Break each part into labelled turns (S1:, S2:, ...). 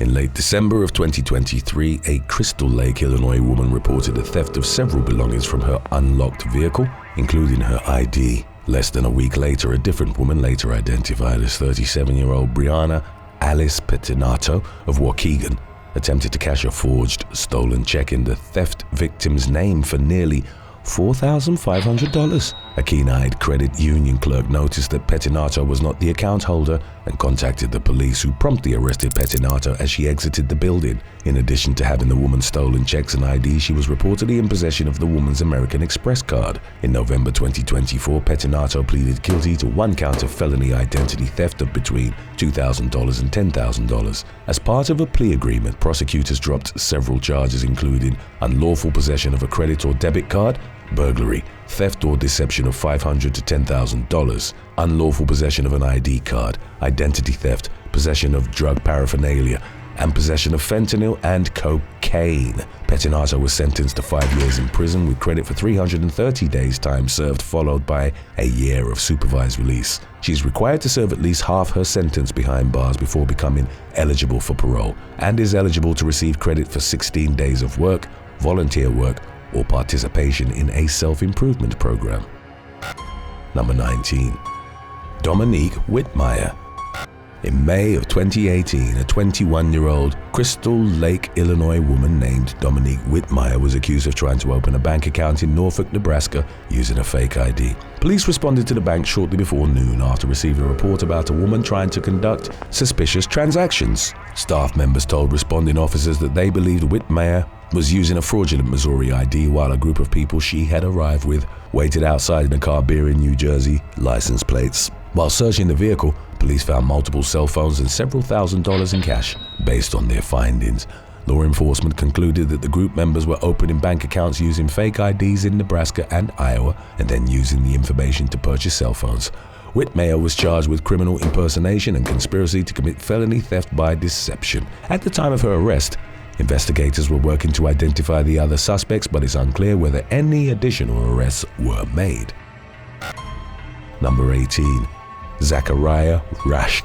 S1: In late December of 2023, a Crystal Lake, Illinois woman reported the theft of several belongings from her unlocked vehicle, including her ID. Less than a week later, a different woman, later identified as 37-year-old Brianna Alice Pettinato of Waukegan, attempted to cash a forged, stolen check in the theft victim's name for nearly $4,500. A keen-eyed credit union clerk noticed that Pettinato was not the account holder and contacted the police, who promptly arrested Pettinato as she exited the building. In addition to having the woman's stolen checks and ID, she was reportedly in possession of the woman's American Express card. In November 2024, Pettinato pleaded guilty to 1 count of felony identity theft of between $2,000 and $10,000. As part of a plea agreement, prosecutors dropped several charges, including unlawful possession of a credit or debit card, burglary, theft or deception of $500 to $10,000, unlawful possession of an ID card, identity theft, possession of drug paraphernalia, and possession of fentanyl and cocaine. Pettinato was sentenced to 5 years in prison with credit for 330 days time served, followed by a year of supervised release. She is required to serve at least half her sentence behind bars before becoming eligible for parole, and is eligible to receive credit for 16 days of work, volunteer work, or participation in a self-improvement program. Number 19. Dominique Wittmeyer. In May of 2018, a 21-year-old Crystal Lake, Illinois woman named Dominique Wittmeyer was accused of trying to open a bank account in Norfolk, Nebraska using a fake ID. Police responded to the bank shortly before noon after receiving a report about a woman trying to conduct suspicious transactions. Staff members told responding officers that they believed Wittmeyer was using a fraudulent Missouri ID while a group of people she had arrived with waited outside in a car bearing New Jersey license plates. While searching the vehicle, police found multiple cell phones and several $1,000s in cash. Based on their findings, law enforcement concluded that the group members were opening bank accounts using fake IDs in Nebraska and Iowa, and then using the information to purchase cell phones. Wittmeyer was charged with criminal impersonation and conspiracy to commit felony theft by deception. At the time of her arrest, investigators were working to identify the other suspects, but it's unclear whether any additional arrests were made. Number 18. Zachariah Rasch.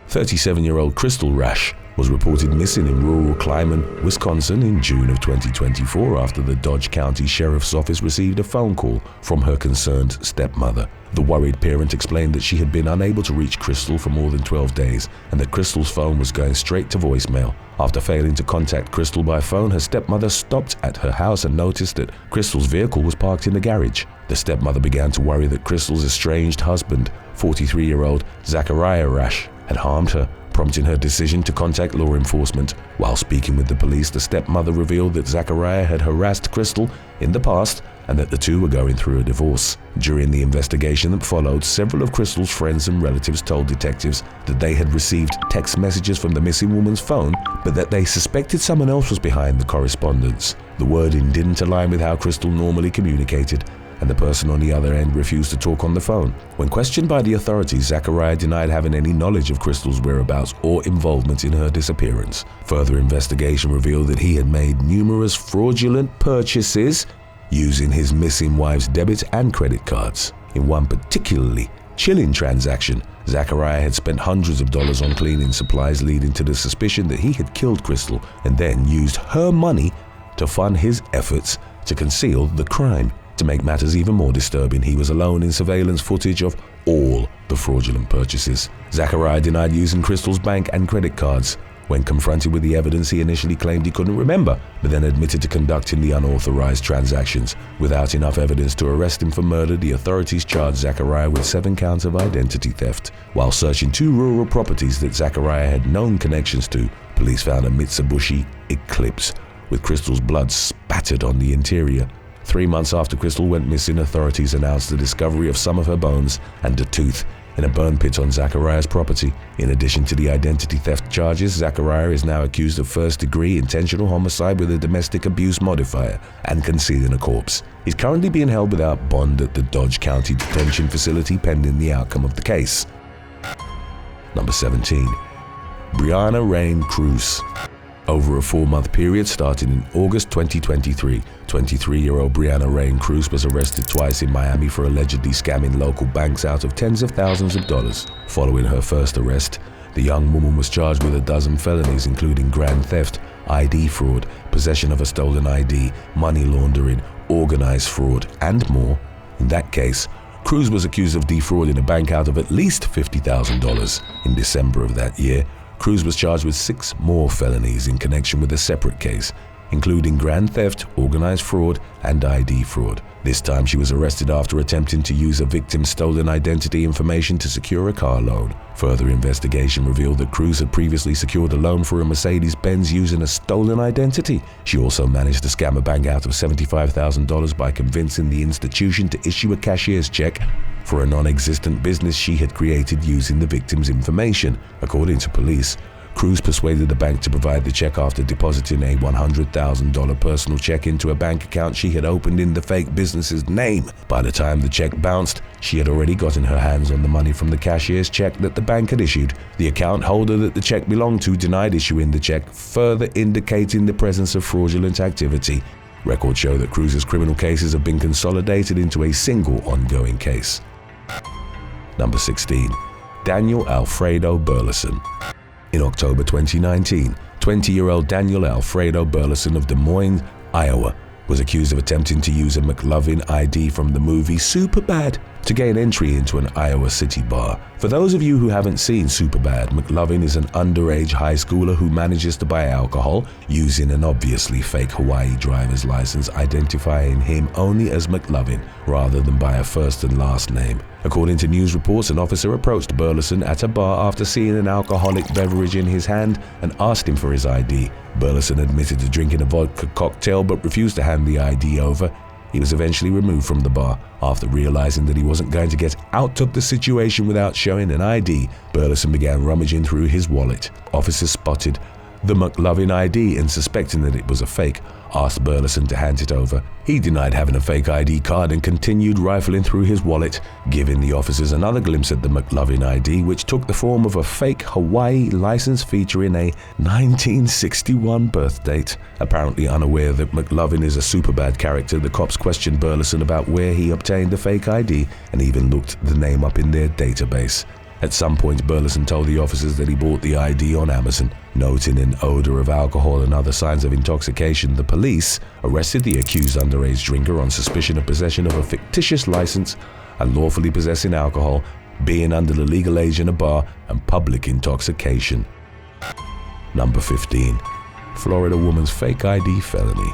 S1: 37-year-old Crystal Rasch was reported missing in rural Clyman, Wisconsin in June of 2024 after the Dodge County Sheriff's Office received a phone call from her concerned stepmother. The worried parent explained that she had been unable to reach Crystal for more than 12 days and that Crystal's phone was going straight to voicemail. After failing to contact Crystal by phone, her stepmother stopped at her house and noticed that Crystal's vehicle was parked in the garage. The stepmother began to worry that Crystal's estranged husband, 43-year-old Zachariah Rasch, had harmed her, prompting her decision to contact law enforcement. While speaking with the police, the stepmother revealed that Zachariah had harassed Crystal in the past and that the two were going through a divorce. During the investigation that followed, several of Crystal's friends and relatives told detectives that they had received text messages from the missing woman's phone, but that they suspected someone else was behind the correspondence. The wording didn't align with how Crystal normally communicated, and the person on the other end refused to talk on the phone. When questioned by the authorities, Zachariah denied having any knowledge of Crystal's whereabouts or involvement in her disappearance. Further investigation revealed that he had made numerous fraudulent purchases using his missing wife's debit and credit cards. In one particularly chilling transaction, Zachariah had spent hundreds of dollars on cleaning supplies, leading to the suspicion that he had killed Crystal and then used her money to fund his efforts to conceal the crime. To make matters even more disturbing, he was alone in surveillance footage of all the fraudulent purchases. Zachariah denied using Crystal's bank and credit cards. When confronted with the evidence, he initially claimed he couldn't remember, but then admitted to conducting the unauthorized transactions. Without enough evidence to arrest him for murder, the authorities charged Zachariah with 7 counts of identity theft. While searching 2 rural properties that Zachariah had known connections to, police found a Mitsubishi Eclipse with Crystal's blood spattered on the interior. 3 months after Crystal went missing, authorities announced the discovery of some of her bones and a tooth in a burn pit on Zachariah's property. In addition to the identity theft charges, Zachariah is now accused of first-degree intentional homicide with a domestic abuse modifier and concealing a corpse. He's currently being held without bond at the Dodge County Detention Facility pending the outcome of the case. Number 17. Brianna Kruse. Over a 4-month period starting in August 2023, 23-year-old Brianna Kruse was arrested twice in Miami for allegedly scamming local banks out of tens of thousands of dollars. Following her first arrest, The young woman was charged with a dozen felonies, including grand theft, ID fraud, possession of a stolen ID, money laundering, organized fraud, and more. In that case, Kruse was accused of defrauding a bank out of at least $50,000. In December of that year, Kruse was charged with 6 more felonies in connection with a separate case, including grand theft, organized fraud, and ID fraud. This time she was arrested after attempting to use a victim's stolen identity information to secure a car loan. Further investigation revealed that Kruse had previously secured a loan for a Mercedes-Benz using a stolen identity. She also managed to scam a bank out of $75,000 by convincing the institution to issue a cashier's check for a non-existent business she had created using the victim's information. According to police, Kruse persuaded the bank to provide the check after depositing a $100,000 personal check into a bank account she had opened in the fake business's name. By the time the check bounced, she had already gotten her hands on the money from the cashier's check that the bank had issued. The account holder that the check belonged to denied issuing the check, further indicating the presence of fraudulent activity. Records show that Kruse's criminal cases have been consolidated into a single ongoing case. Number 16. Daniel Alfredo Burleson. In October 2019, 20-year-old Daniel Alfredo Burleson of Des Moines, Iowa, was accused of attempting to use a McLovin ID from the movie Superbad to gain entry into an Iowa City bar. For those of you who haven't seen Superbad, McLovin is an underage high schooler who manages to buy alcohol using an obviously fake Hawaii driver's license, identifying him only as McLovin rather than by a first and last name. According to news reports, an officer approached Burleson at a bar after seeing an alcoholic beverage in his hand and asked him for his ID. Burleson admitted to drinking a vodka cocktail but refused to hand the ID over. He was eventually removed from the bar. After realizing that he wasn't going to get out of the situation without showing an ID, Burleson began rummaging through his wallet. Officers spotted the McLovin ID and, suspecting that it was a fake, asked Burleson to hand it over. He denied having a fake ID card and continued rifling through his wallet, giving the officers another glimpse at the McLovin ID, which took the form of a fake Hawaii license featuring a 1961 birth date. Apparently unaware that McLovin is a Superbad character, the cops questioned Burleson about where he obtained the fake ID and even looked the name up in their database. At some point, Burleson told the officers that he bought the ID on Amazon. Noting an odor of alcohol and other signs of intoxication, the police arrested the accused underage drinker on suspicion of possession of a fictitious license, unlawfully possessing alcohol, being under the legal age in a bar, and public intoxication. Number 15. Florida woman's fake ID felony.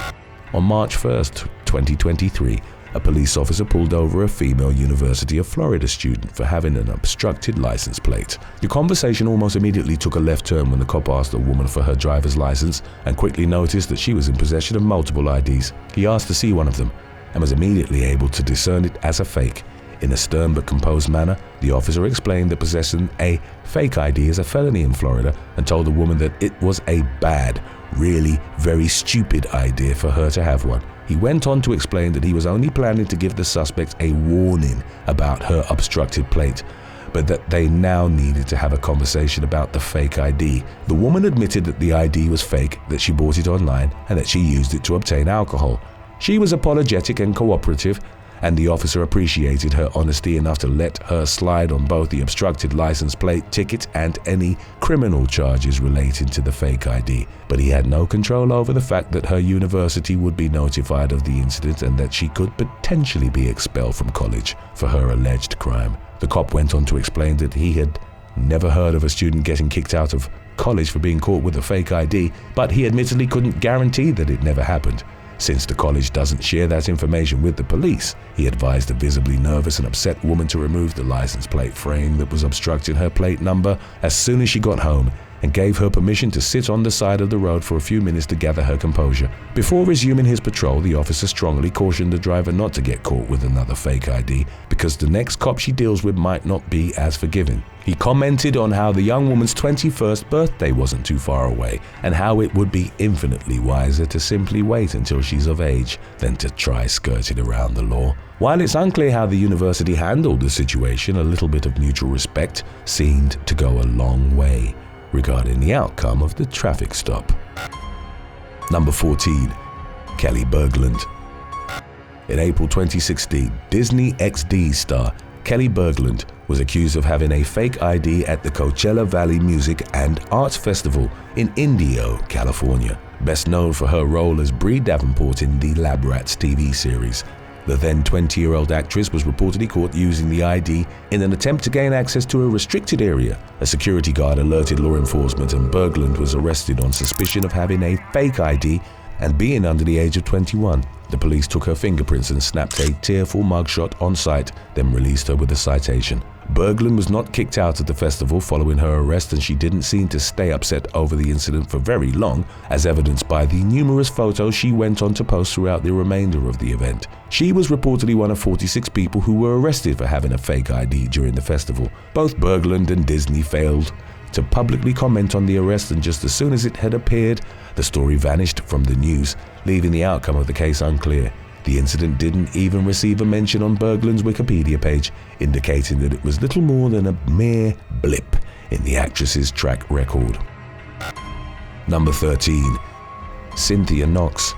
S1: On March 1st, 2023, a police officer pulled over a female University of Florida student for having an obstructed license plate. The conversation almost immediately took a left turn when the cop asked the woman for her driver's license and quickly noticed that she was in possession of multiple IDs. He asked to see one of them and was immediately able to discern it as a fake. In a stern but composed manner, the officer explained that possessing a fake ID is a felony in Florida and told the woman that it was a bad, really very stupid idea for her to have one. He went on to explain that he was only planning to give the suspect a warning about her obstructed plate, but that they now needed to have a conversation about the fake ID. The woman admitted that the ID was fake, that she bought it online, and that she used it to obtain alcohol. She was apologetic and cooperative, and the officer appreciated her honesty enough to let her slide on both the obstructed license plate ticket and any criminal charges relating to the fake ID. But he had no control over the fact that her university would be notified of the incident and that she could potentially be expelled from college for her alleged crime. The cop went on to explain that he had never heard of a student getting kicked out of college for being caught with a fake ID, but he admittedly couldn't guarantee that it never happened. Since the college doesn't share that information with the police, he advised the visibly nervous and upset woman to remove the license plate frame that was obstructing her plate number as soon as she got home, and gave her permission to sit on the side of the road for a few minutes to gather her composure. Before resuming his patrol, the officer strongly cautioned the driver not to get caught with another fake ID because the next cop she deals with might not be as forgiving. He commented on how the young woman's 21st birthday wasn't too far away and how it would be infinitely wiser to simply wait until she's of age than to try skirting around the law. While it's unclear how the university handled the situation, a little bit of mutual respect seemed to go a long way regarding the outcome of the traffic stop. Number 14. Kelli Berglund. In April 2016, Disney XD star Kelli Berglund was accused of having a fake ID at the Coachella Valley Music and Arts Festival in Indio, California, best known for her role as Bree Davenport in the Lab Rats TV series. The then 20-year-old actress was reportedly caught using the ID in an attempt to gain access to a restricted area. A security guard alerted law enforcement and Berglund was arrested on suspicion of having a fake ID and being under the age of 21. The police took her fingerprints and snapped a tearful mugshot on site, then released her with a citation. Berglund was not kicked out of the festival following her arrest, and she didn't seem to stay upset over the incident for very long, as evidenced by the numerous photos she went on to post throughout the remainder of the event. She was reportedly one of 46 people who were arrested for having a fake ID during the festival. Both Berglund and Disney failed to publicly comment on the arrest, and just as soon as it had appeared, the story vanished from the news, leaving the outcome of the case unclear. The incident didn't even receive a mention on Berglund's Wikipedia page, indicating that it was little more than a mere blip in the actress's track record. Number 13. Cynthia Knox.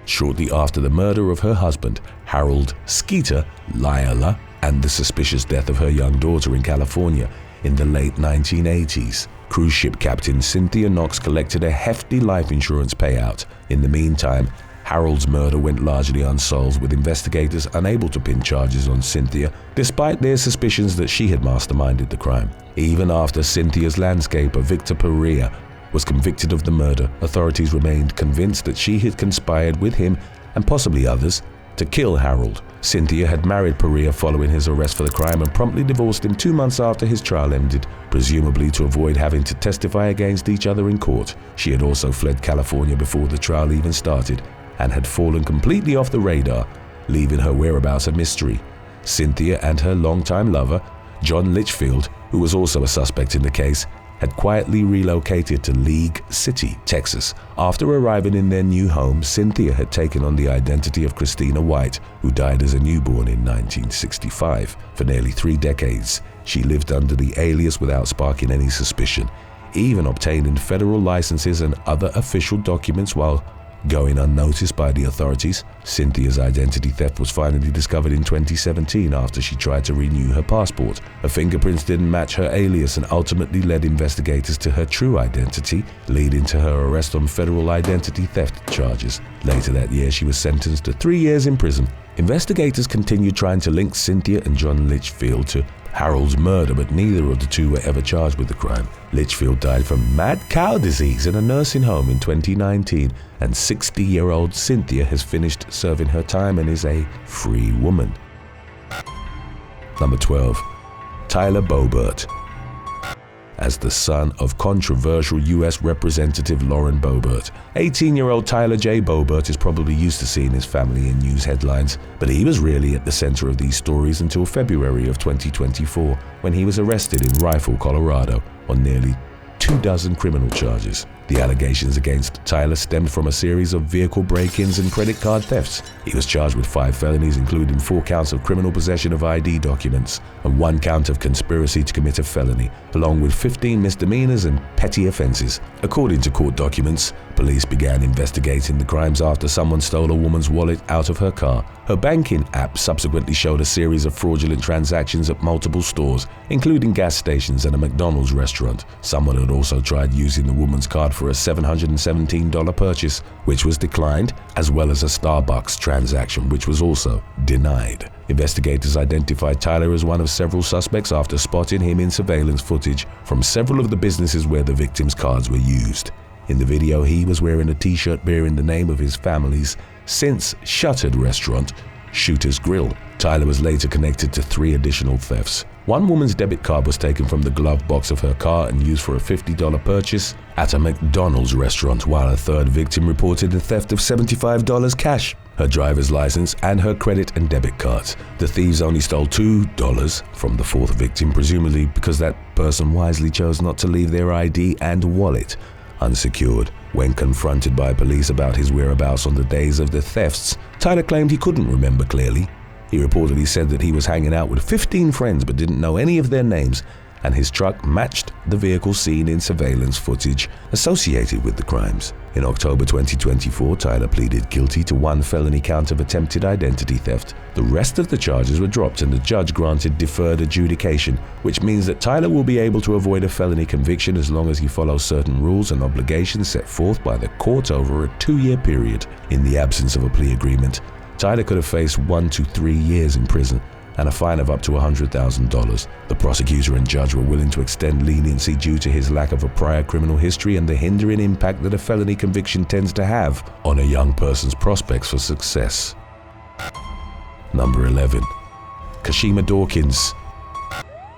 S1: Shortly after the murder of her husband, Harold Skeeter Lyalla, and the suspicious death of her young daughter in California in the late 1980s, cruise ship captain Cynthia Knox collected a hefty life insurance payout. In the meantime, Harold's murder went largely unsolved, with investigators unable to pin charges on Cynthia, despite their suspicions that she had masterminded the crime. Even after Cynthia's landscaper, Victor Perea, was convicted of the murder, authorities remained convinced that she had conspired with him and possibly others to kill Harold. Cynthia had married Perea following his arrest for the crime and promptly divorced him 2 months after his trial ended, presumably to avoid having to testify against each other in court. She had also fled California before the trial even started and had fallen completely off the radar, leaving her whereabouts a mystery. Cynthia and her longtime lover, John Litchfield, who was also a suspect in the case, had quietly relocated to League City, Texas. After arriving in their new home, Cynthia had taken on the identity of Christina White, who died as a newborn in 1965. For nearly 3 decades, she lived under the alias without sparking any suspicion, even obtaining federal licenses and other official documents while going unnoticed by the authorities. Cynthia's identity theft was finally discovered in 2017 after she tried to renew her passport. Her fingerprints didn't match her alias and ultimately led investigators to her true identity, leading to her arrest on federal identity theft charges. Later that year, she was sentenced to 3 years in prison. Investigators continued trying to link Cynthia and John Litchfield to Harold's murder, but neither of the two were ever charged with the crime. Litchfield died from mad cow disease in a nursing home in 2019, and 60-year-old Cynthia has finished serving her time and is a free woman. Number 12. Tyler Boebert. As the son of controversial U.S. Representative Lauren Boebert, 18-year-old Tyler J. Boebert is probably used to seeing his family in news headlines, but he was really at the center of these stories until February of 2024, when he was arrested in Rifle, Colorado, on nearly 24 criminal charges. The allegations against Tyler stemmed from a series of vehicle break-ins and credit card thefts. He was charged with 5 felonies, including 4 counts of criminal possession of ID documents and 1 count of conspiracy to commit a felony, along with 15 misdemeanors and petty offenses. According to court documents, police began investigating the crimes after someone stole a woman's wallet out of her car. Her banking app subsequently showed a series of fraudulent transactions at multiple stores, including gas stations and a McDonald's restaurant. Someone had also tried using the woman's card for a $717 purchase, which was declined, as well as a Starbucks transaction, which was also denied. Investigators identified Tyler as one of several suspects after spotting him in surveillance footage from several of the businesses where the victim's cards were used. In the video, he was wearing a t-shirt bearing the name of his family's since-shuttered restaurant, Shooter's Grill. Tyler was later connected to 3 additional thefts. One woman's debit card was taken from the glove box of her car and used for a $50 purchase at a McDonald's restaurant, while a third victim reported the theft of $75 cash, her driver's license, and her credit and debit cards. The thieves only stole $2 from the 4th victim, presumably because that person wisely chose not to leave their ID and wallet unsecured. When confronted by police about his whereabouts on the days of the thefts, Tyler claimed he couldn't remember clearly. He reportedly said that he was hanging out with 15 friends but didn't know any of their names, and his truck matched the vehicle seen in surveillance footage associated with the crimes. In October 2024, Tyler pleaded guilty to 1 felony count of attempted identity theft. The rest of the charges were dropped and the judge granted deferred adjudication, which means that Tyler will be able to avoid a felony conviction as long as he follows certain rules and obligations set forth by the court over a 2-year period. In the absence of a plea agreement, Tyler could have faced 1 to 3 years in prison and a fine of up to $100,000. The prosecutor and judge were willing to extend leniency due to his lack of a prior criminal history and the hindering impact that a felony conviction tends to have on a young person's prospects for success. Number 11. Kashema Dawkins.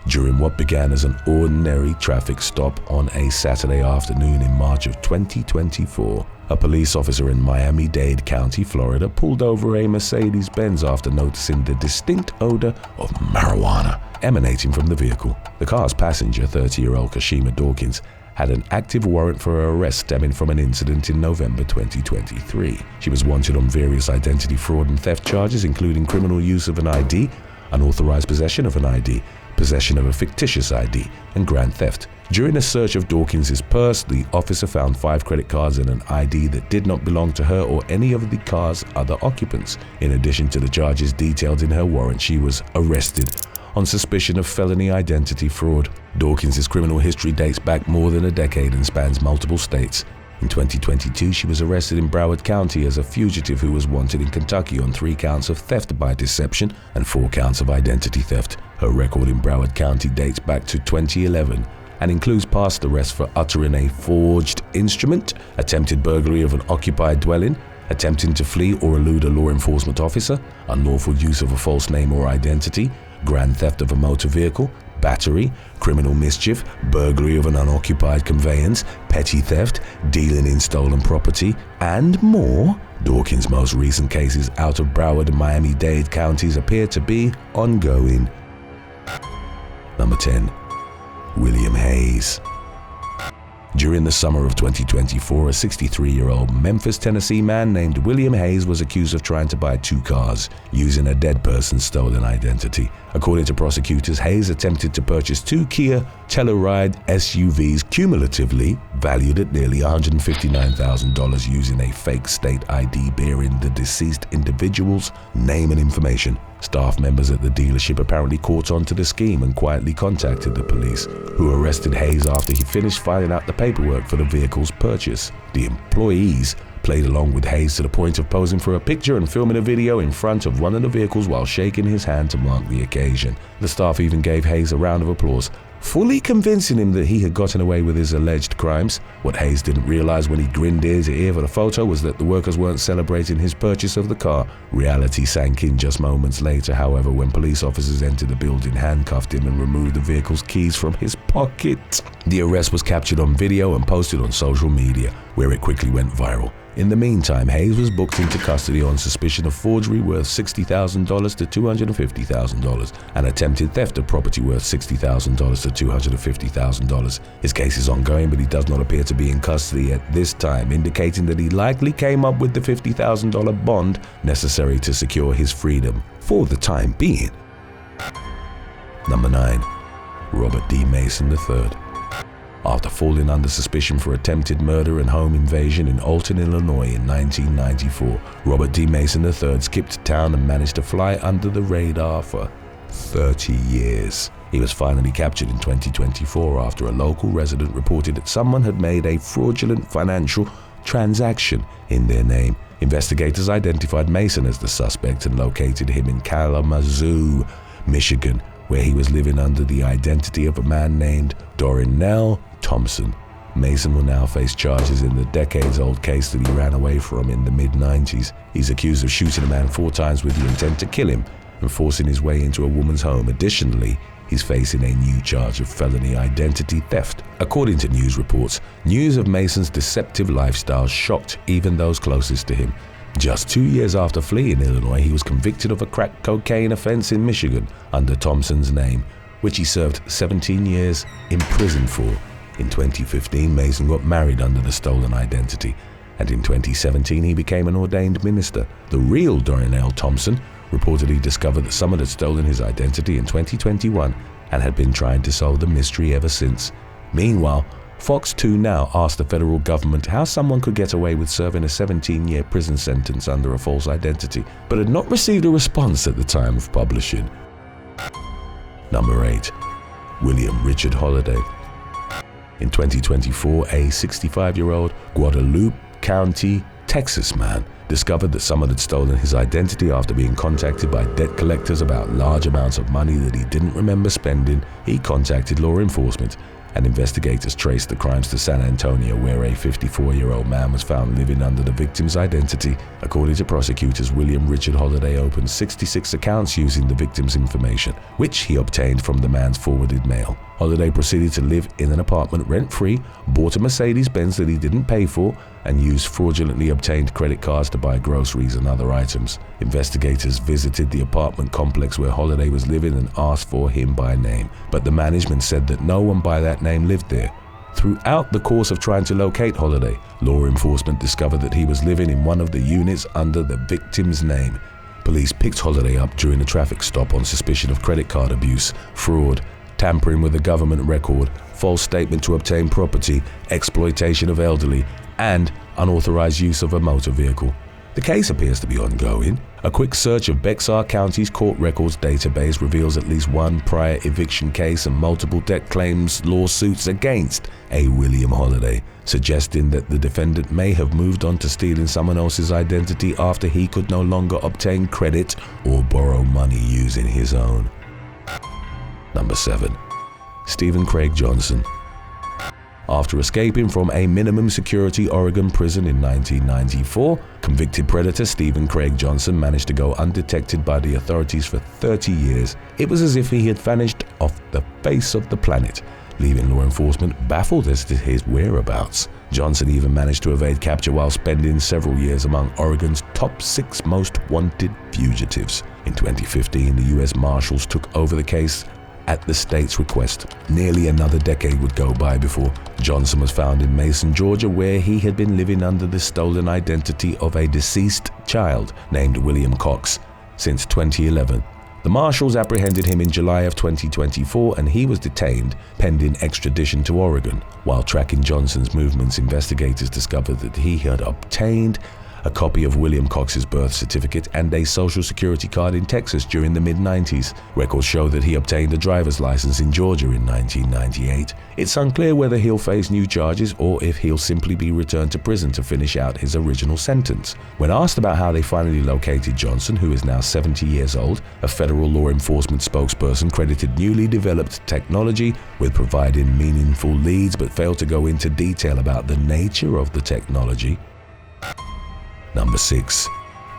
S1: During what began as an ordinary traffic stop on a Saturday afternoon in March of 2024, a police officer in Miami-Dade County, Florida, pulled over a Mercedes-Benz after noticing the distinct odor of marijuana emanating from the vehicle. The car's passenger, 30-year-old Kashema Dawkins, had an active warrant for her arrest stemming from an incident in November 2023. She was wanted on various identity fraud and theft charges, including criminal use of an ID, unauthorized possession of an ID, possession of a fictitious ID, and grand theft. During a search of Dawkins' purse, the officer found 5 credit cards and an ID that did not belong to her or any of the car's other occupants. In addition to the charges detailed in her warrant, she was arrested on suspicion of felony identity fraud. Dawkins' criminal history dates back more than a decade and spans multiple states. In 2022, she was arrested in Broward County as a fugitive who was wanted in Kentucky on 3 counts of theft by deception and 4 counts of identity theft. Her record in Broward County dates back to 2011 and includes past arrests for uttering a forged instrument, attempted burglary of an occupied dwelling, attempting to flee or elude a law enforcement officer, unlawful use of a false name or identity, grand theft of a motor vehicle, battery, criminal mischief, burglary of an unoccupied conveyance, petty theft, dealing in stolen property, and more. Dawkins' most recent cases out of Broward and Miami-Dade counties appear to be ongoing. Number 10. William Hayes. During the summer of 2024, a 63-year-old Memphis, Tennessee man named William Hayes was accused of trying to buy 2 cars using a dead person's stolen identity. According to prosecutors, Hayes attempted to purchase 2 Kia Telluride SUVs cumulatively valued at nearly $159,000 using a fake state ID bearing the deceased individual's name and information. Staff members at the dealership apparently caught on to the scheme and quietly contacted the police, who arrested Hayes after he finished filling out the paperwork for the vehicle's purchase. The employees played along with Hayes to the point of posing for a picture and filming a video in front of one of the vehicles while shaking his hand to mark the occasion. The staff even gave Hayes a round of applause, fully convincing him that he had gotten away with his alleged crimes. What Hayes didn't realize when he grinned ear to ear for the photo was that the workers weren't celebrating his purchase of the car. Reality sank in just moments later, however, when police officers entered the building, handcuffed him, and removed the vehicle's keys from his pocket. The arrest was captured on video and posted on social media, where it quickly went viral. In the meantime, Hayes was booked into custody on suspicion of forgery worth $60,000 to $250,000 and attempted theft of property worth $60,000 to $250,000. His case is ongoing, but he does not appear to be in custody at this time, indicating that he likely came up with the $50,000 bond necessary to secure his freedom for the time being. Number 9. Robert D. Mason III. After falling under suspicion for attempted murder and home invasion in Alton, Illinois in 1994, Robert D. Mason III skipped town and managed to fly under the radar for 30 years. He was finally captured in 2024 after a local resident reported that someone had made a fraudulent financial transaction in their name. Investigators identified Mason as the suspect and located him in Kalamazoo, Michigan, where he was living under the identity of a man named Darle Thompson. Mason will now face charges in the decades-old case that he ran away from in the mid-90s. He's accused of shooting a man 4 times with the intent to kill him and forcing his way into a woman's home. Additionally, he's facing a new charge of felony identity theft. According to news reports, news of Mason's deceptive lifestyle shocked even those closest to him. Just 2 years after fleeing Illinois, he was convicted of a crack cocaine offense in Michigan under Thompson's name, which he served 17 years in prison for. In 2015, Mason got married under the stolen identity, and in 2017 he became an ordained minister. The real Darle Thompson reportedly discovered that someone had stolen his identity in 2021 and had been trying to solve the mystery ever since. Meanwhile, Fox 2 Now asked the federal government how someone could get away with serving a 17-year prison sentence under a false identity, but had not received a response at the time of publishing. Number 8. William Richard Holliday. In 2024, a 65-year-old Guadalupe County, Texas man discovered that someone had stolen his identity after being contacted by debt collectors about large amounts of money that he didn't remember spending. He contacted law enforcement, and investigators traced the crimes to San Antonio, where a 54-year-old man was found living under the victim's identity. According to prosecutors, William Richard Holliday opened 66 accounts using the victim's information, which he obtained from the man's forwarded mail. Holliday proceeded to live in an apartment rent-free, bought a Mercedes-Benz that he didn't pay for, and used fraudulently obtained credit cards to buy groceries and other items. Investigators visited the apartment complex where Holliday was living and asked for him by name, but the management said that no one by that name lived there. Throughout the course of trying to locate Holliday, law enforcement discovered that he was living in one of the units under the victim's name. Police picked Holliday up during a traffic stop on suspicion of credit card abuse, fraud, tampering with a government record, false statement to obtain property, exploitation of elderly, and unauthorized use of a motor vehicle. The case appears to be ongoing. A quick search of Bexar County's court records database reveals at least one prior eviction case and multiple debt claims lawsuits against a William Holliday, suggesting that the defendant may have moved on to stealing someone else's identity after he could no longer obtain credit or borrow money using his own. Number 7. Stephen Craig Johnson. After escaping from a minimum security Oregon prison in 1994, convicted predator Stephen Craig Johnson managed to go undetected by the authorities for 30 years. It was as if he had vanished off the face of the planet, leaving law enforcement baffled as to his whereabouts. Johnson even managed to evade capture while spending several years among Oregon's top 6 most wanted fugitives. In 2015, the U.S. Marshals took over the case at the state's request. Nearly another decade would go by before Johnson was found in Mason, Georgia, where he had been living under the stolen identity of a deceased child named William Cox since 2011. The Marshals apprehended him in July of 2024, and he was detained pending extradition to Oregon. While tracking Johnson's movements, investigators discovered that he had obtained a copy of William Cox's birth certificate and a social security card in Texas during the mid-90s. Records show that he obtained a driver's license in Georgia in 1998. It's unclear whether he'll face new charges or if he'll simply be returned to prison to finish out his original sentence. When asked about how they finally located Johnson, who is now 70 years old, a federal law enforcement spokesperson credited newly developed technology with providing meaningful leads but failed to go into detail about the nature of the technology. Number 6.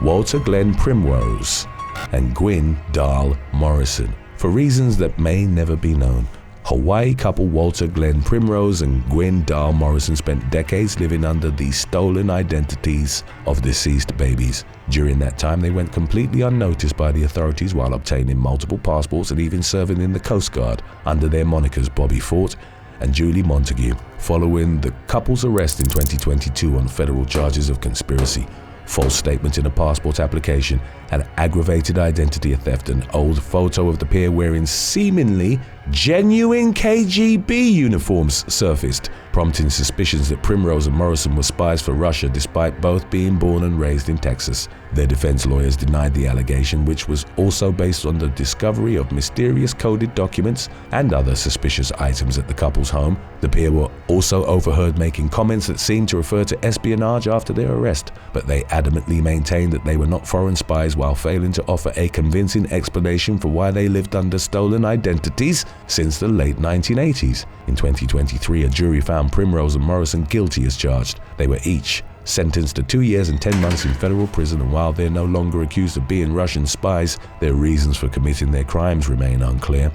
S1: Walter Glenn Primrose and Gwynn Darle Morrison. For reasons that may never be known, Hawaii couple Walter Glenn Primrose and Gwynn Darle Morrison spent decades living under the stolen identities of deceased babies. During that time, they went completely unnoticed by the authorities while obtaining multiple passports and even serving in the Coast Guard under their monikers Bobby Fort and Julie Montague. Following the couple's arrest in 2022 on federal charges of conspiracy, false statement in a passport application, and aggravated identity theft, an old photo of the pair wearing seemingly genuine KGB uniforms surfaced, prompting suspicions that Primrose and Morrison were spies for Russia despite both being born and raised in Texas. Their defense lawyers denied the allegation, which was also based on the discovery of mysterious coded documents and other suspicious items at the couple's home. The pair were also overheard making comments that seemed to refer to espionage after their arrest, but they adamantly maintained that they were not foreign spies while failing to offer a convincing explanation for why they lived under stolen identities since the late 1980s. In 2023, a jury found Primrose and Morrison guilty as charged. They were each sentenced to 2 years and 10 months in federal prison, and while they're no longer accused of being Russian spies, their reasons for committing their crimes remain unclear.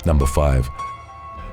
S1: Number 5.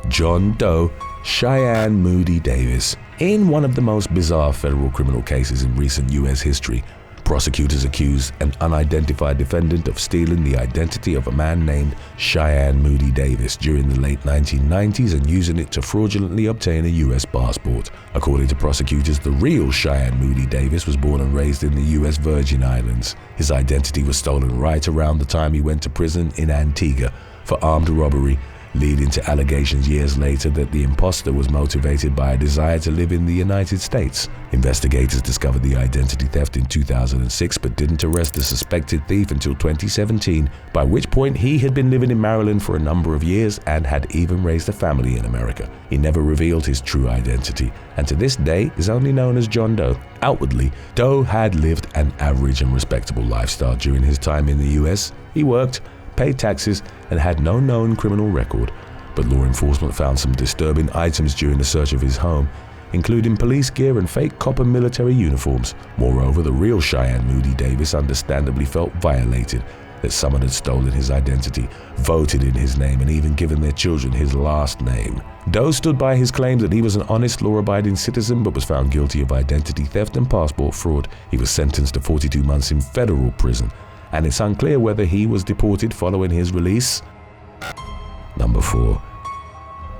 S1: John Doe Cheyenne Moody Davis. In one of the most bizarre federal criminal cases in recent U.S. history, prosecutors accused an unidentified defendant of stealing the identity of a man named Cheyenne Moody Davis during the late 1990s and using it to fraudulently obtain a U.S. passport. According to prosecutors, the real Cheyenne Moody Davis was born and raised in the U.S. Virgin Islands. His identity was stolen right around the time he went to prison in Antigua for armed robbery, leading to allegations years later that the imposter was motivated by a desire to live in the United States. Investigators discovered the identity theft in 2006 but didn't arrest the suspected thief until 2017, by which point he had been living in Maryland for a number of years and had even raised a family in America. He never revealed his true identity, and to this day is only known as John Doe. Outwardly, Doe had lived an average and respectable lifestyle during his time in the US. He worked, paid taxes, and had no known criminal record, but law enforcement found some disturbing items during the search of his home, including police gear and fake cop and military uniforms. Moreover, the real Cheyenne Moody Davis understandably felt violated, that someone had stolen his identity, voted in his name, and even given their children his last name. Doe stood by his claim that he was an honest, law-abiding citizen, but was found guilty of identity theft and passport fraud. He was sentenced to 42 months in federal prison, and it's unclear whether he was deported following his release. Number 4.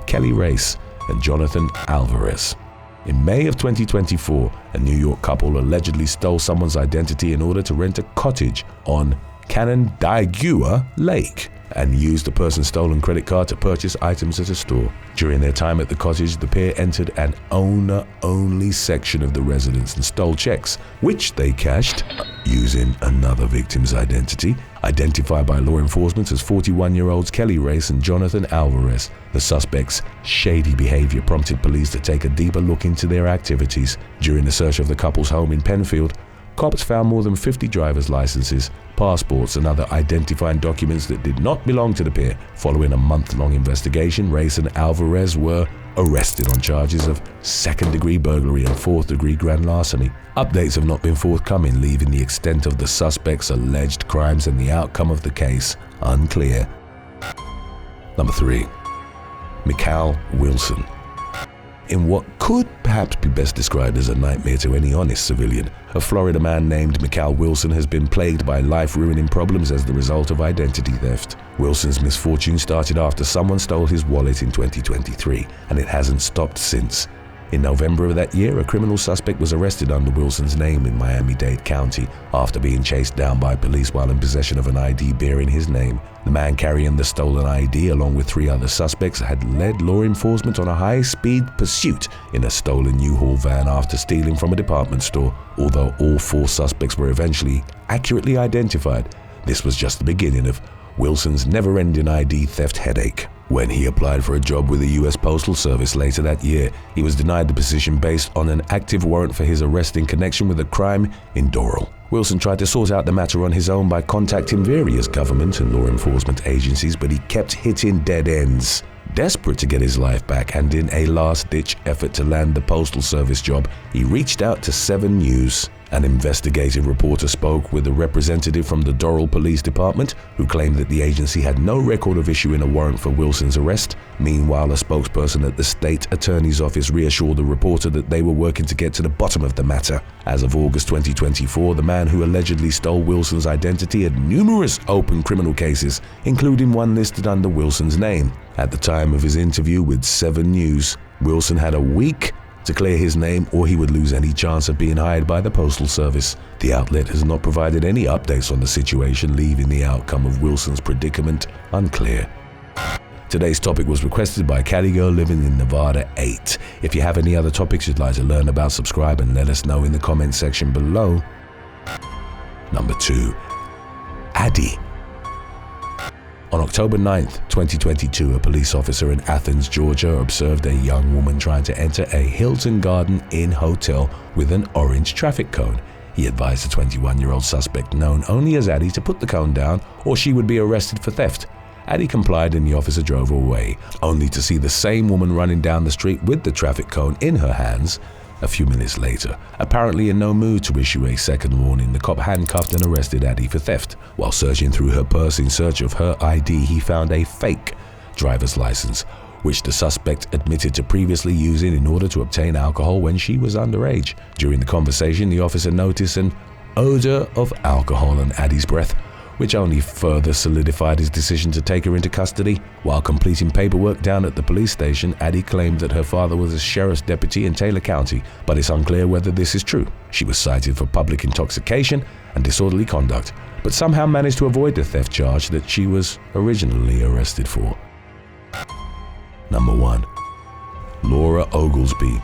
S1: Kelli Rasch and Johnathan Alvarez. In May of 2024, a New York couple allegedly stole someone's identity in order to rent a cottage on Canandaigua Lake and used the person's stolen credit card to purchase items at a store. During their time at the cottage, the pair entered an owner-only section of the residence and stole checks, which they cashed using another victim's identity, identified by law enforcement as 41-year-olds Kelli Rasch and Johnathan Alvarez. The suspects' shady behavior prompted police to take a deeper look into their activities. During the search of the couple's home in Penfield, cops found more than 50 driver's licenses, passports, and other identifying documents that did not belong to the pair. Following a month-long investigation, Rasch and Alvarez were arrested on charges of second-degree burglary and fourth-degree grand larceny. Updates have not been forthcoming, leaving the extent of the suspects' alleged crimes and the outcome of the case unclear. Number 3. Mekal Wilson. In what could perhaps be best described as a nightmare to any honest civilian, a Florida man named Mekal Wilson has been plagued by life-ruining problems as the result of identity theft. Wilson's misfortune started after someone stole his wallet in 2023, and it hasn't stopped since. In November of that year, a criminal suspect was arrested under Wilson's name in Miami-Dade County after being chased down by police while in possession of an ID bearing his name. The man carrying the stolen ID, along with 3 other suspects, had led law enforcement on a high-speed pursuit in a stolen U-Haul van after stealing from a department store. Although all 4 suspects were eventually accurately identified, this was just the beginning of Wilson's never-ending ID theft headache. When he applied for a job with the U.S. Postal Service later that year, he was denied the position based on an active warrant for his arrest in connection with a crime in Darle. Wilson tried to sort out the matter on his own by contacting various government and law enforcement agencies, but he kept hitting dead ends. Desperate to get his life back and in a last-ditch effort to land the Postal Service job, he reached out to 7 News. An investigative reporter spoke with a representative from the Darle Police Department who claimed that the agency had no record of issuing a warrant for Wilson's arrest. Meanwhile, a spokesperson at the state attorney's office reassured the reporter that they were working to get to the bottom of the matter. As of August 2024, the man who allegedly stole Wilson's identity had numerous open criminal cases, including one listed under Wilson's name. At the time of his interview with 7 News, Wilson had a week to clear his name or he would lose any chance of being hired by the Postal Service. The outlet has not provided any updates on the situation, leaving the outcome of Wilson's predicament unclear. Today's topic was requested by Cali Girl living in Nevada 8. If you have any other topics you'd like to learn about, subscribe and let us know in the comment section below. Number 2. Addie. On October 9th, 2022, a police officer in Athens, Georgia, observed a young woman trying to enter a Hilton Garden Inn hotel with an orange traffic cone. He advised the 21-year-old suspect, known only as Addie, to put the cone down or she would be arrested for theft. Addie complied and the officer drove away, only to see the same woman running down the street with the traffic cone in her hands. A few minutes later, apparently in no mood to issue a second warning, the cop handcuffed and arrested Addie for theft. While searching through her purse in search of her ID, he found a fake driver's license, which the suspect admitted to previously using in order to obtain alcohol when she was underage. During the conversation, the officer noticed an odor of alcohol on Addie's breath, which only further solidified his decision to take her into custody. While completing paperwork down at the police station, Addie claimed that her father was a sheriff's deputy in Taylor County, but it's unclear whether this is true. She was cited for public intoxication and disorderly conduct, but somehow managed to avoid the theft charge that she was originally arrested for. Number 1. Laura Oglesby.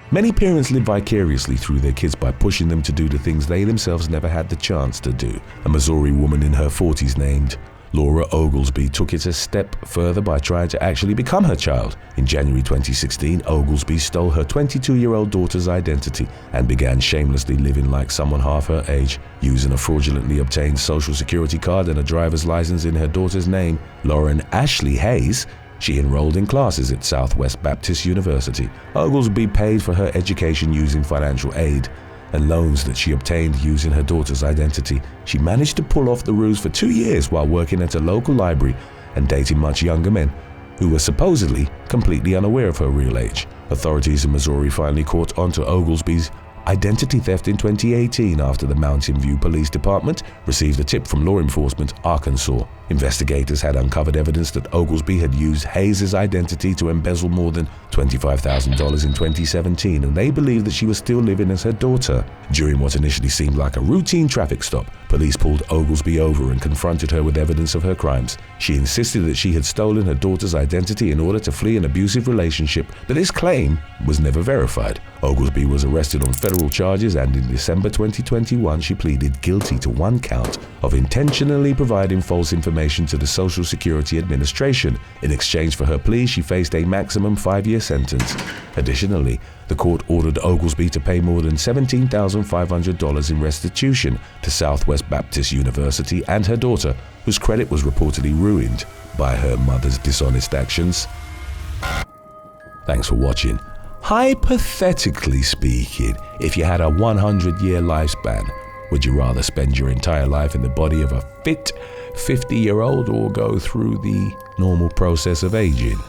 S1: Many parents live vicariously through their kids by pushing them to do the things they themselves never had the chance to do. A Missouri woman in her 40s named Laura Oglesby took it a step further by trying to actually become her child. In January 2016, Oglesby stole her 22-year-old daughter's identity and began shamelessly living like someone half her age, using a fraudulently obtained social security card and a driver's license in her daughter's name, Lauren Ashley Hayes. She enrolled in classes at Southwest Baptist University. Oglesby paid for her education using financial aid and loans that she obtained using her daughter's identity. She managed to pull off the ruse for 2 years while working at a local library and dating much younger men who were supposedly completely unaware of her real age. Authorities in Missouri finally caught on to Oglesby's identity theft in 2018 after the Mountain View Police Department received a tip from law enforcement Arkansas. Investigators had uncovered evidence that Oglesby had used Hayes' identity to embezzle more than $25,000 in 2017, and they believed that she was still living as her daughter. During what initially seemed like a routine traffic stop, police pulled Oglesby over and confronted her with evidence of her crimes. She insisted that she had stolen her daughter's identity in order to flee an abusive relationship, but this claim was never verified. Oglesby was arrested on federal charges, and in December 2021 she pleaded guilty to 1 count of intentionally providing false information to the Social Security Administration. In exchange for her plea, she faced a maximum 5-year sentence. Additionally, the court ordered Oglesby to pay more than $17,500 in restitution to Southwest Baptist University and her daughter, whose credit was reportedly ruined by her mother's dishonest actions. Thanks for watching. Hypothetically speaking, if you had a 100-year lifespan, would you rather spend your entire life in the body of a fit 50-year-old or go through the normal process of aging?